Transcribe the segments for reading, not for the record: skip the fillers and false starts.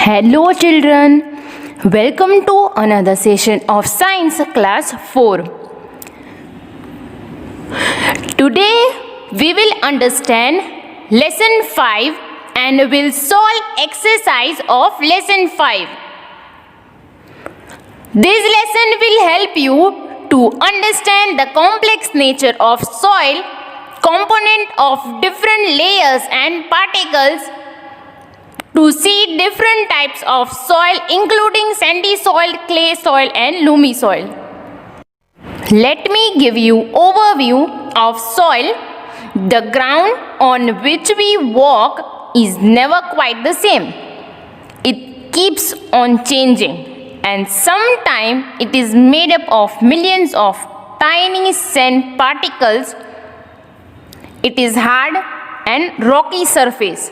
Hello children, welcome to another session of Science Class 4. Today we will understand Lesson 5 and will solve exercise of Lesson 5. This lesson will help you to understand the complex nature of soil, component of different layers and particles, to see different types of soil including sandy soil, clay soil and loamy soil. Let me give you overview of soil. The ground on which we walk is never quite the same. It keeps on changing, and sometimes it is made up of millions of tiny sand particles. It is hard and rocky surface.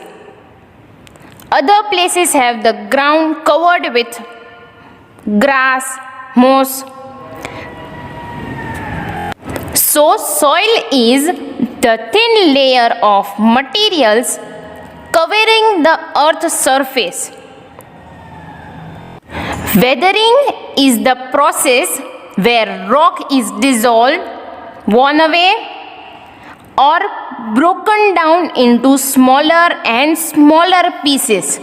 Other places have the ground covered with grass, moss. So soil is the thin layer of materials covering the earth's surface. Weathering is the process where rock is dissolved, worn away, or broken down into smaller and smaller pieces.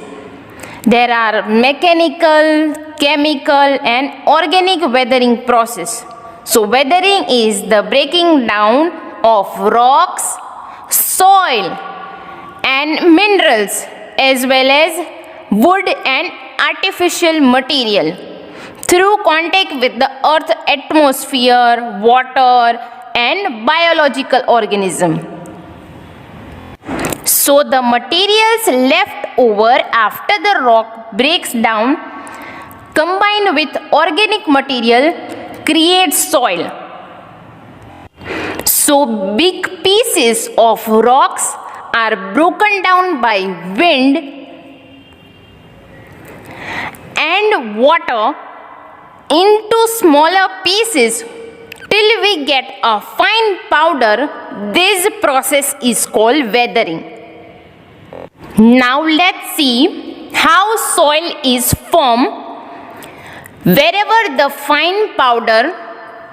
There are mechanical, chemical and organic weathering process. So weathering is the breaking down of rocks, soil and minerals as well as wood and artificial material through contact with the earth's atmosphere, water and biological organism. So the materials left over after the rock breaks down combined with organic material creates soil. So big pieces of rocks are broken down by wind and water into smaller pieces till we get a fine powder. This process is called weathering. Now let's see how soil is formed. Wherever the fine powder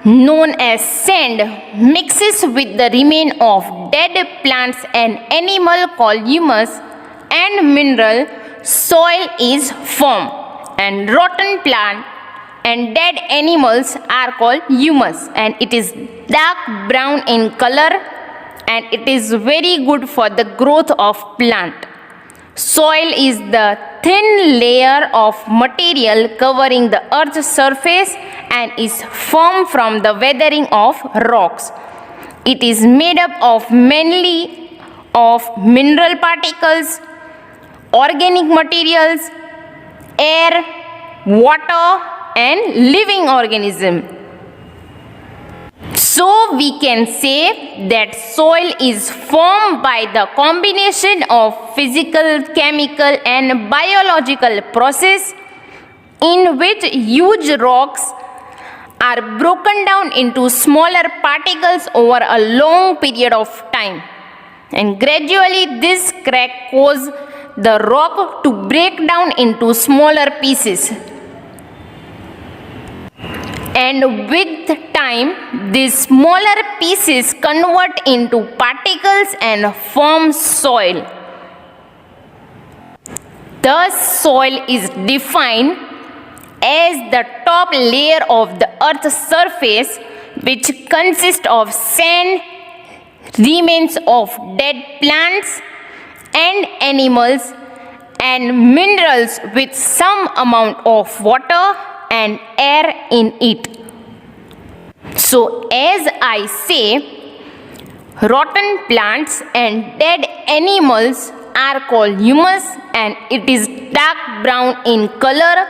known as sand mixes with the remain of dead plants and animal called humus and mineral, soil is formed, and rotten plant and dead animals are called humus, and it is dark brown in color and it is very good for the growth of plant. Soil is the thin layer of material covering the earth's surface and is formed from the weathering of rocks. It is made up of mainly of mineral particles, organic materials, air, water and living organism. So we can say that soil is formed by the combination of physical, chemical and biological process in which huge rocks are broken down into smaller particles over a long period of time, and gradually this crack causes the rock to break down into smaller pieces. And with time, these smaller pieces convert into particles and form soil. Thus, soil is defined as the top layer of the earth's surface, which consists of sand, remains of dead plants and animals, and minerals with some amount of water and air in it. So as I say, rotten plants and dead animals are called humus, and it is dark brown in color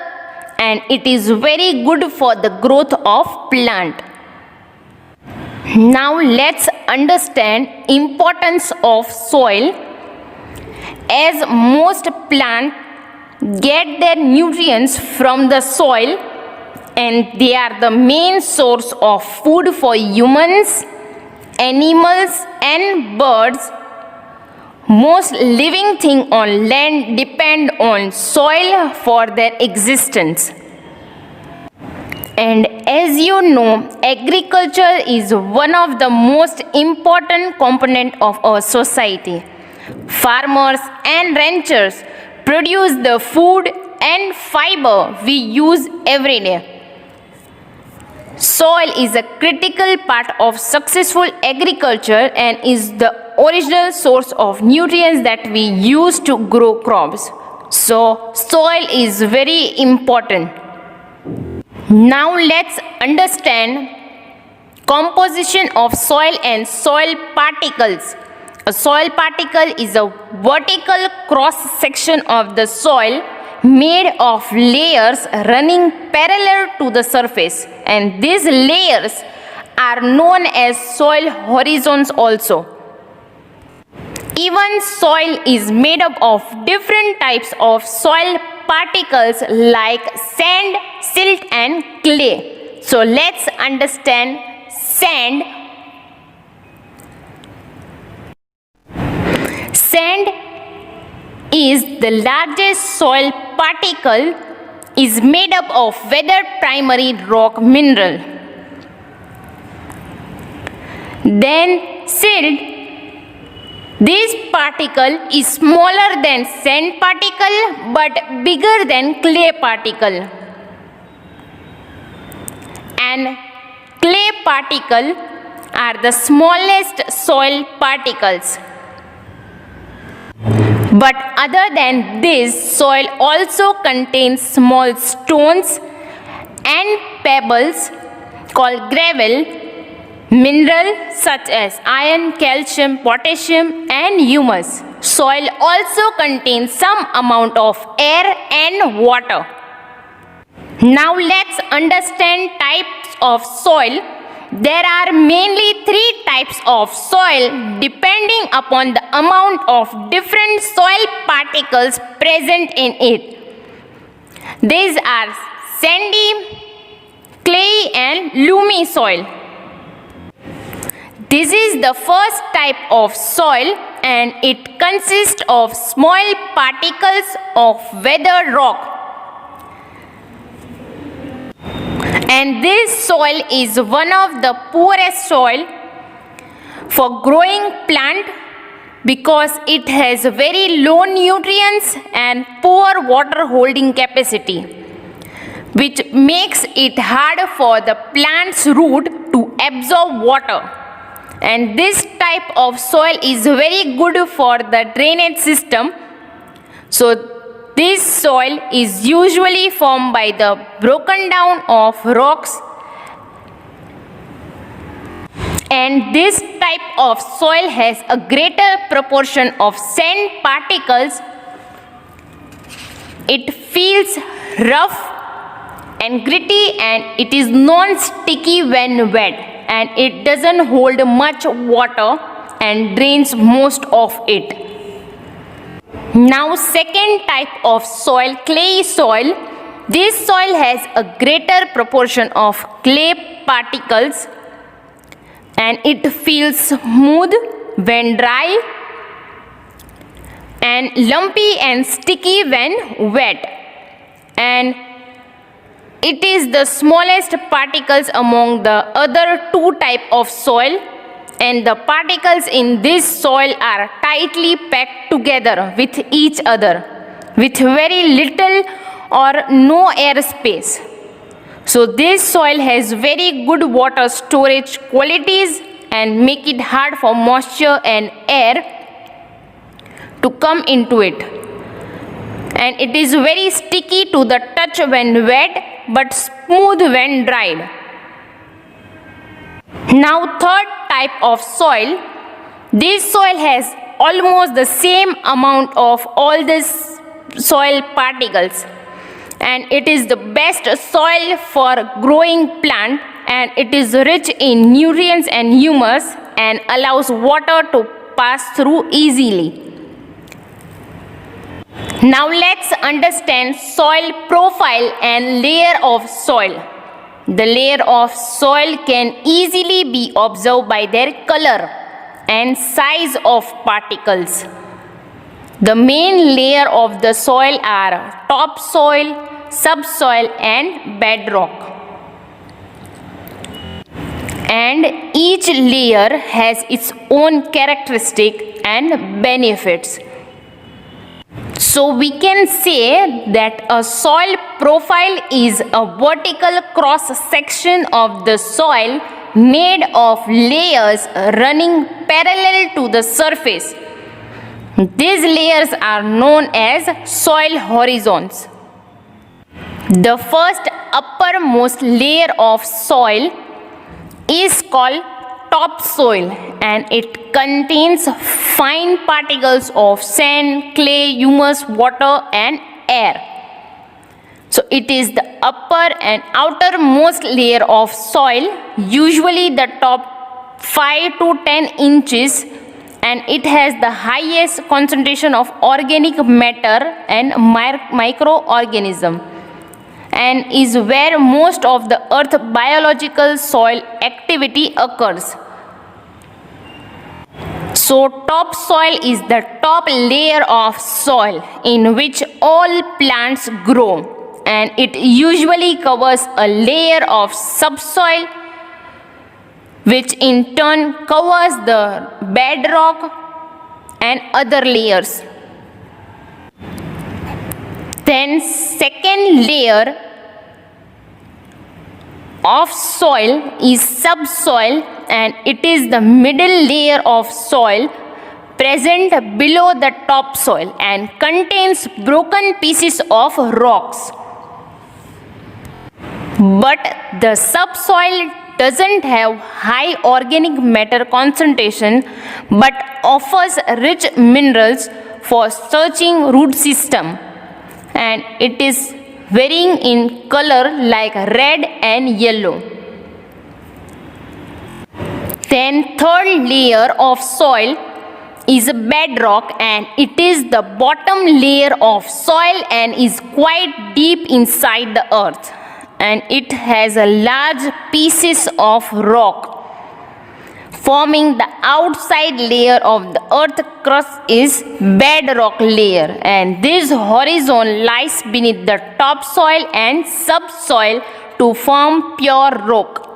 and it is very good for the growth of plant. Now let's understand importance of soil. As most plants get their nutrients from the soil, and they are the main source of food for humans, animals and birds. Most living things on land depend on soil for their existence. And as you know, agriculture is one of the most important components of our society. Farmers and ranchers produce the food and fiber we use every day. Soil is a critical part of successful agriculture and is the original source of nutrients that we use to grow crops. So, soil is very important. Now let's understand composition of soil and soil particles. A soil particle is a vertical cross section of the soil made of layers running parallel to the surface, and these layers are known as soil horizons also. Even soil is made up of different types of soil particles like sand, silt and clay. So let's understand sand. Sand is the largest soil particle, is made up of weathered primary rock mineral. Then silt. This particle is smaller than sand particle but bigger than clay particle. And clay particle are the smallest soil particles. But other than this, soil also contains small stones and pebbles called gravel, mineral such as iron, calcium, potassium and humus. Soil also contains some amount of air and water. Now let's understand types of soil. There are mainly 3 types of soil depending upon the amount of different soil particles present in it. These are sandy, clay and loamy soil. This is the first type of soil and it consists of small particles of weathered rock. And this soil is one of the poorest soil for growing plant because it has very low nutrients and poor water holding capacity, which makes it hard for the plant's root to absorb water. And this type of soil is very good for the drainage system. So this soil is usually formed by the broken down of rocks, and this type of soil has a greater proportion of sand particles. It feels rough and gritty and it is non-sticky when wet, and it doesn't hold much water and drains most of it. Now second type of soil, clay soil. This soil has a greater proportion of clay particles and it feels smooth when dry and lumpy and sticky when wet, and it is the smallest particles among the other 2 types of soil, and the particles in this soil are tightly packed together with each other with very little or no air space. So this soil has very good water storage qualities and make it hard for moisture and air to come into it. And it is very sticky to the touch when wet but smooth when dried. Now third type of soil. This soil has almost the same amount of all these soil particles, and it is the best soil for growing plant, and it is rich in nutrients and humus and allows water to pass through easily. Now let's understand soil profile and layer of soil. The layer of soil can easily be observed by their color and size of particles. The main layer of the soil are topsoil, subsoil and bedrock. And each layer has its own characteristic and benefits. So we can say that a soil profile is a vertical cross section of the soil made of layers running parallel to the surface. These layers are known as soil horizons. The first uppermost layer of soil is called topsoil, and it contains fine particles of sand, clay, humus, water and air. So it is the upper and outermost layer of soil, usually the top 5 to 10 inches, and it has the highest concentration of organic matter and microorganism, and is where most of the earth biological soil activity occurs. So topsoil is the top layer of soil in which all plants grow, and it usually covers a layer of subsoil, which in turn covers the bedrock and other layers. Then second layer of soil is subsoil, and it is the middle layer of soil present below the topsoil and contains broken pieces of rocks. But the subsoil doesn't have high organic matter concentration but offers rich minerals for searching root system, and it is varying in color like red and yellow. Then third layer of soil is bedrock, and it is the bottom layer of soil and is quite deep inside the earth, and it has a large pieces of rock. Forming the outside layer of the earth crust is bedrock layer, and this horizon lies beneath the topsoil and subsoil to form pure rock.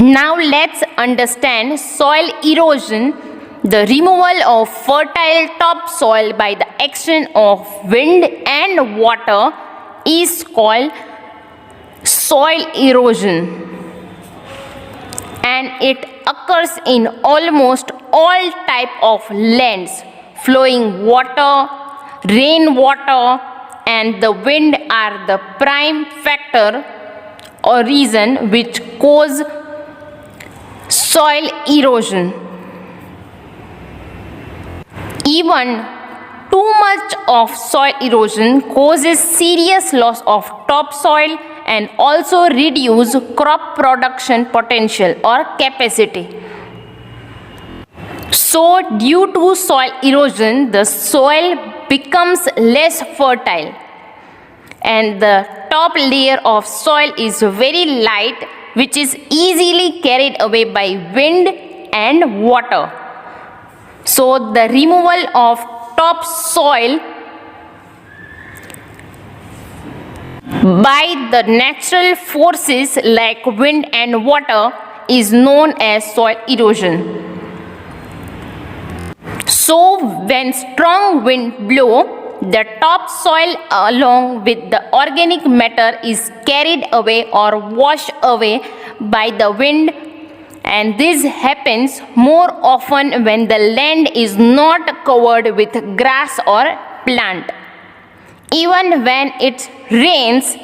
Now let's understand soil erosion. The removal of fertile topsoil by the action of wind and water is called soil erosion, and it occurs in almost all type of lands. Flowing water, rainwater and the wind are the prime factor or reason which cause soil erosion. Even too much of soil erosion causes serious loss of topsoil and also reduce crop production potential or capacity. So due to soil erosion, the soil becomes less fertile, and the top layer of soil is very light, which is easily carried away by wind and water. So the removal of topsoil by the natural forces like wind and water is known as soil erosion. So when strong wind blow, the topsoil along with the organic matter is carried away or washed away by the wind, and this happens more often when the land is not covered with grass or plant. Even when it rains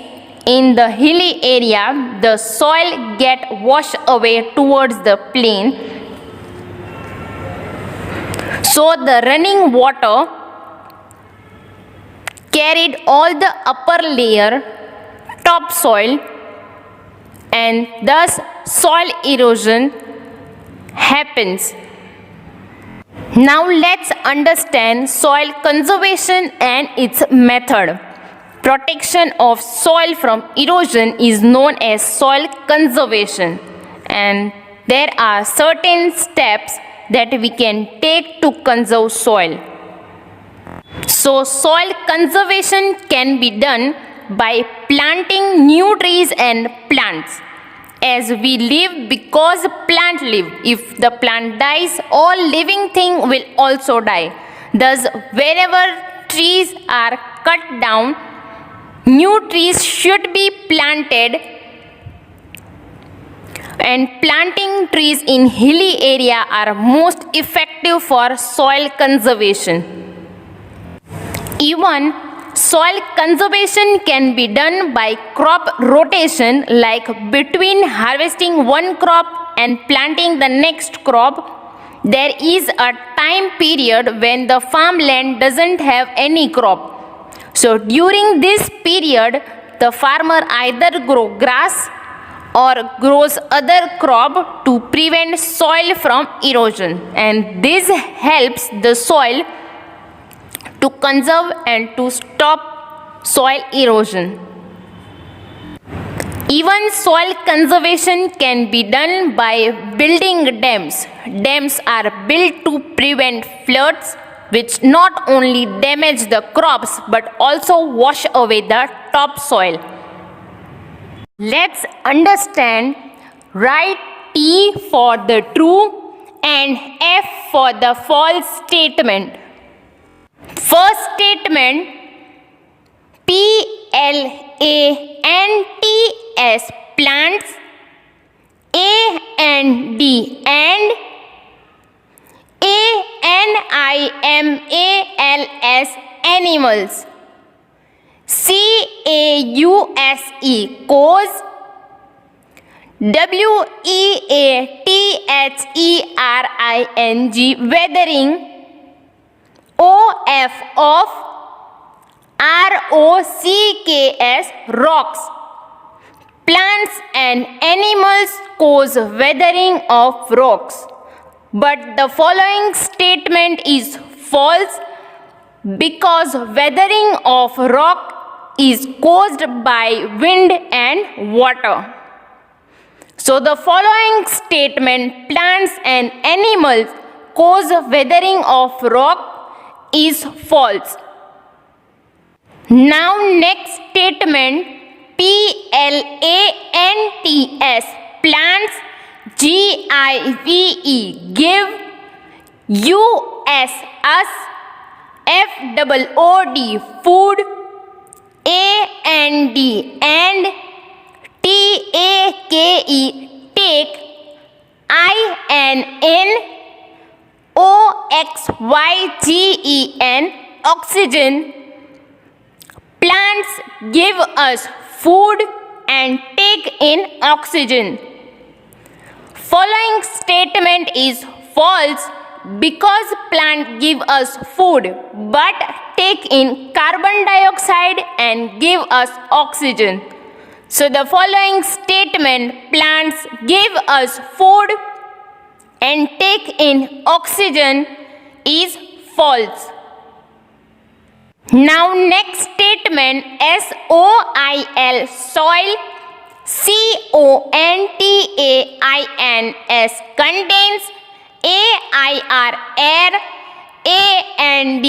in the hilly area, the soil gets washed away towards the plain. So the running water carried all the upper layer topsoil, and thus soil erosion happens. Now let's understand soil conservation and its method. Protection of soil from erosion is known as soil conservation, and there are certain steps that we can take to conserve soil. So soil conservation can be done by planting new trees and plants. As we live because plant live. If the plant dies, all living thing will also die. Thus, wherever trees are cut down, new trees should be planted, and planting trees in hilly area are most effective for soil conservation. Even soil conservation can be done by crop rotation, like between harvesting one crop and planting the next crop. There is a time period when the farmland doesn't have any crop. So during this period, the farmer either grow grass or grows other crop to prevent soil from erosion, and this helps the soil to conserve and to stop soil erosion. Even soil conservation can be done by building dams. Dams are built to prevent floods, which not only damage the crops but also wash away the topsoil. Let's understand. Write T for the true and F for the false statement. First statement, plants, plants, and D, and animals, animals. Cause, weathering, weathering. Of rocks, rocks. Plants and animals cause weathering of rocks. But the following statement is false, because weathering of rock is caused by wind and water. So the following statement, plants and animals cause weathering of rock, is false. Now next statement, plants, plants, give, us, food, food, and take, oxygen. Plants give us food and take in oxygen. Following statement is false, because plants give us food but take in carbon dioxide and give us oxygen. So the following statement, plants give us food and take in oxygen, is false. Now next statement, soil, CONTAINS, contains air, and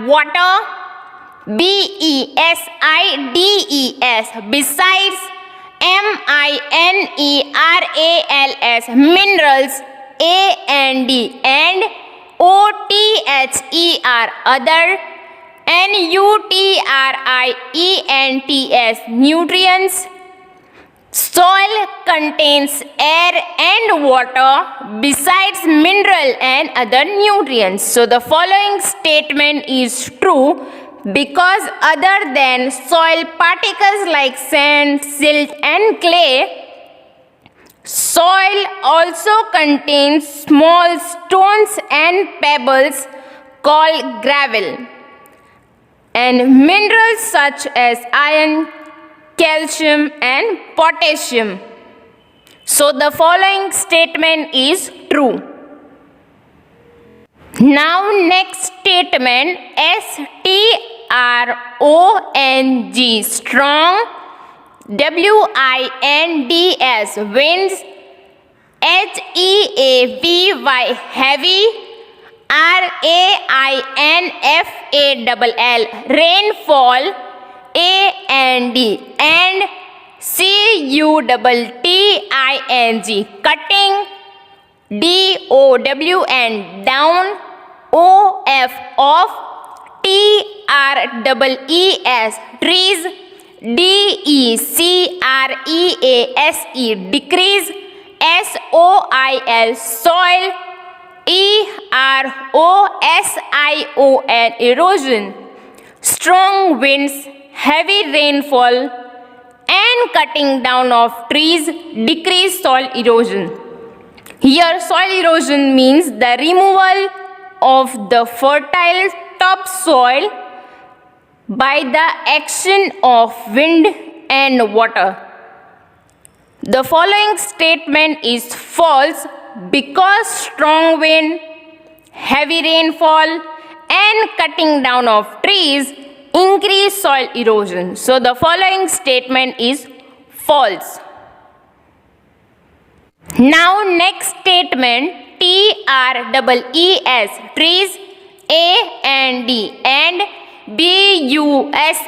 water, BESIDES, besides, MINERALS, minerals, and OTHER, other, NUTRIENTS, nutrients. Soil contains air and water besides mineral and other nutrients. So the following statement is true, because other than soil particles like sand, silt, and clay, soil also contains small stones and pebbles called gravel, and minerals such as iron, calcium, and potassium. So the following statement is true. Now next statement, STRONG, strong, WINDS, winds, HEAVY, heavy, RAINFALL, rainfall, AND, and CUTTING, cutting, DOW, and down, OF, off, TREES, trees, DECREASE, decrease, SOIL, soil, EROSION, erosion, strong winds, heavy rainfall, and cutting down of trees decrease soil erosion. Here, soil erosion means the removal of the fertile topsoil by the action of wind and water. The following statement is false because strong wind, heavy rainfall, and cutting down of trees increase soil erosion. So the following statement is false. Now next statement, TREES, trees, AND, and BUSHES,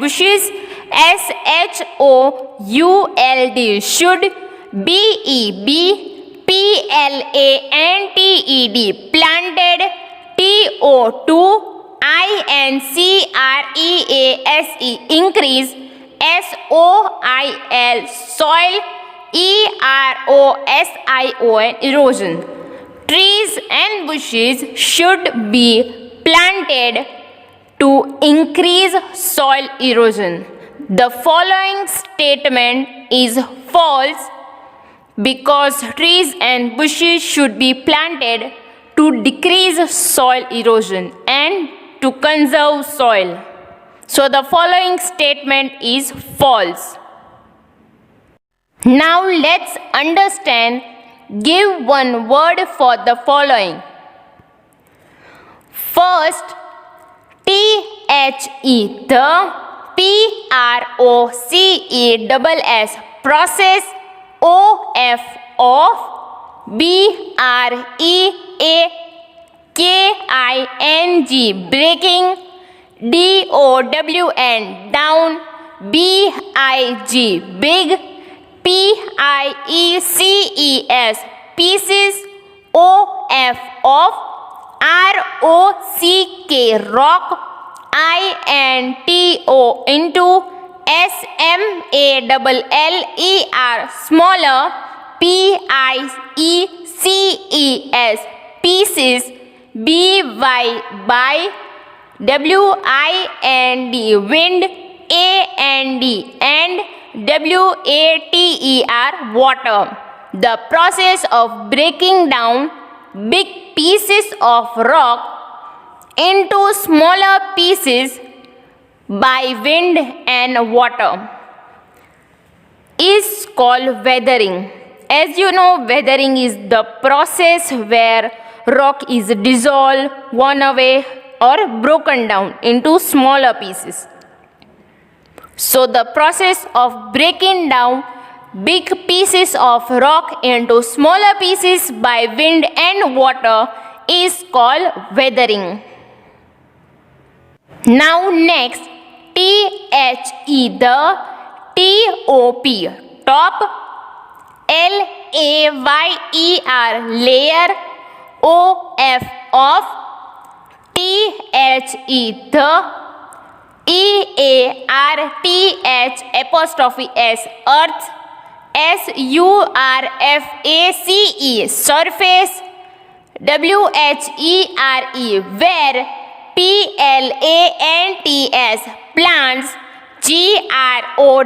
bushes, SHOULD, should, BEB, PLANTED, planted, TO2INCREASE, increase, SOIL, soil, EROSION, erosion. Trees and bushes should be planted to increase soil erosion. The following statement is false because trees and bushes should be planted to decrease soil erosion and to conserve soil. So the following statement is false. Now let's understand. Give one word for the following. First, THE, the, PROCESS, process, OF, off, BREAKING, breaking, DOW, and down, BIG, big, PIECES, pieces, OF, off, ROCK, rock, INTO, into, SMALLER, smaller, PIECES, pieces, BY, by, WIND, wind, AND, and WATER, water. The process of breaking down big pieces of rock into smaller pieces by wind and water is called weathering. As you know, weathering is the process where rock is dissolved, worn away, or broken down into smaller pieces. So the process of breaking down big pieces of rock into smaller pieces by wind and water is called weathering. Now next, THE, the, TOP, top, LAYER, layer, OF, off, THE, the, EARTH, apostrophe S, earth, SURFACE, surface, WHERE, where, PLANTS, plants, GROW,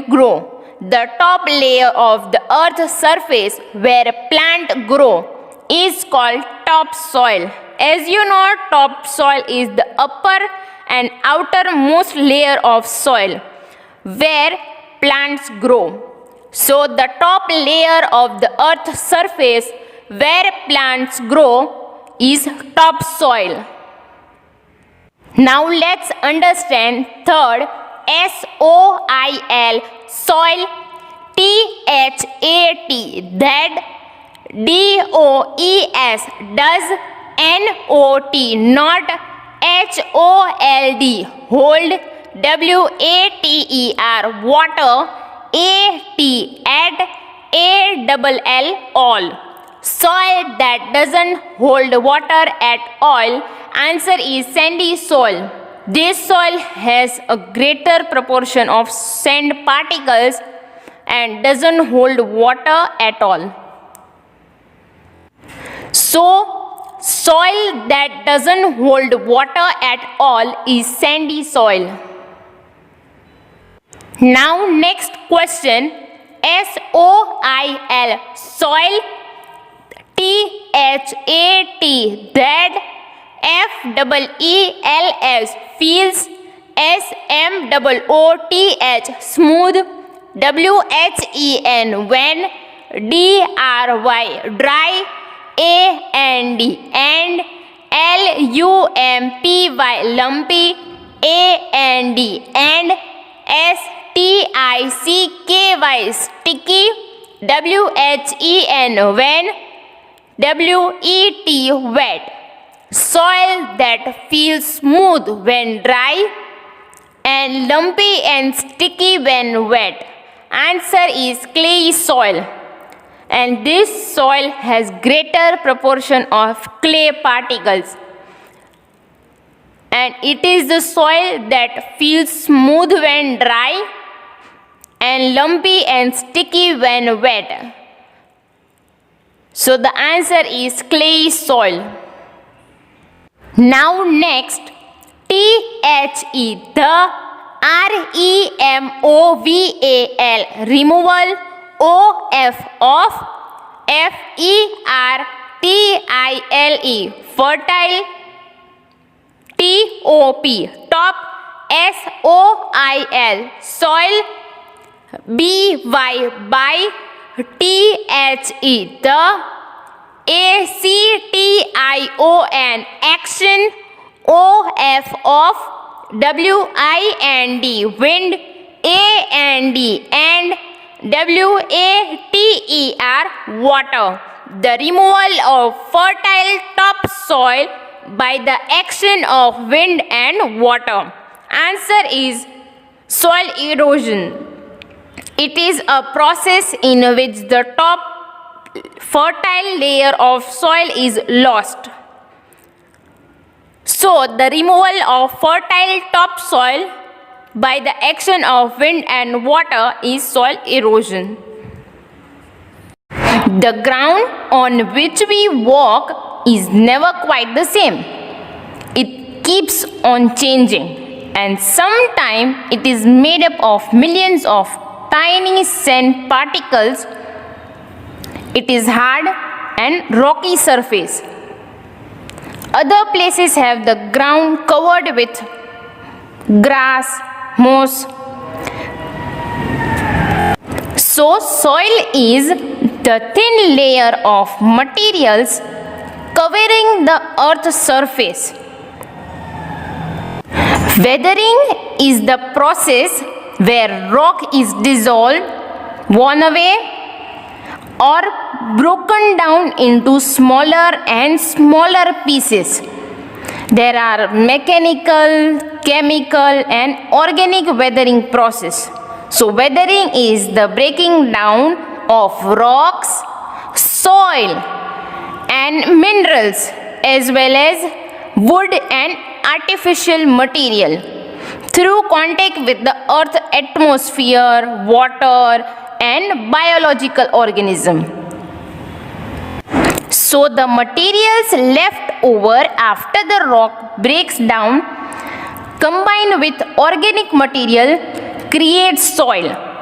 grow. The top layer of the earth's surface where plant grow is called topsoil. As you know, topsoil is the upper and outermost layer of soil where plants grow. So the top layer of the earth's surface where plants grow is topsoil. Now let's understand third, SOIL, soil, THAT, that, DOES, does, N-O-T, not H-O-L-D. Hold, W-A-T-E-R, water, A-T, add, A-double-L, all. Soil that doesn't hold water at all. Answer is sandy soil. This soil has a greater proportion of sand particles and doesn't hold water at all. So, soil that doesn't hold water at all is sandy soil. Now next question, S-O-I-L, soil, T-H-A-T, that, F-E-E-L-S, fields, S-M-O-O-T-H, smooth, W-H-E-N, when, D-R-Y, dry, A-N-D, and, L-U-M-P-Y, lumpy, A-N-D, and, S-T-I-C-K-Y, sticky, W-H-E-N, when, W-E-T, wet. Soil that feels smooth when dry and lumpy and sticky when wet. Answer is clay soil. And this soil has greater proportion of clay particles. And it is the soil that feels smooth when dry and lumpy and sticky when wet. So the answer is clay soil. Now next, T-H-E, the, R-E-M-O-V-A-L, removal, O-F, of, F-E-R-T-I-L-E, fertile, T-O-P, top, S-O-I-L, soil, B-Y, by, T-H-E, the, A-C-T-I-O-N, action, O-F, of, W-I-N-D, wind, A-N-D, and, W-A-T-E-R, water. The removal of fertile topsoil by the action of wind and water. Answer is soil erosion. It is a process in which the top fertile layer of soil is lost. So, the removal of fertile topsoil by the action of wind and water is soil erosion. The ground on which we walk is never quite the same. It keeps on changing, and sometimes it is made up of millions of tiny sand particles. It is hard and rocky surface. Other places have the ground covered with grass, moss. So soil is the thin layer of materials covering the earth's surface. Weathering is the process where rock is dissolved, worn away, or broken down into smaller and smaller pieces. There are mechanical, chemical, and organic weathering process. So weathering is the breaking down of rocks, soil, and minerals, as well as wood and artificial material through contact with the earth's atmosphere, water, and biological organism. So the materials left over after the rock breaks down combined with organic material creates soil.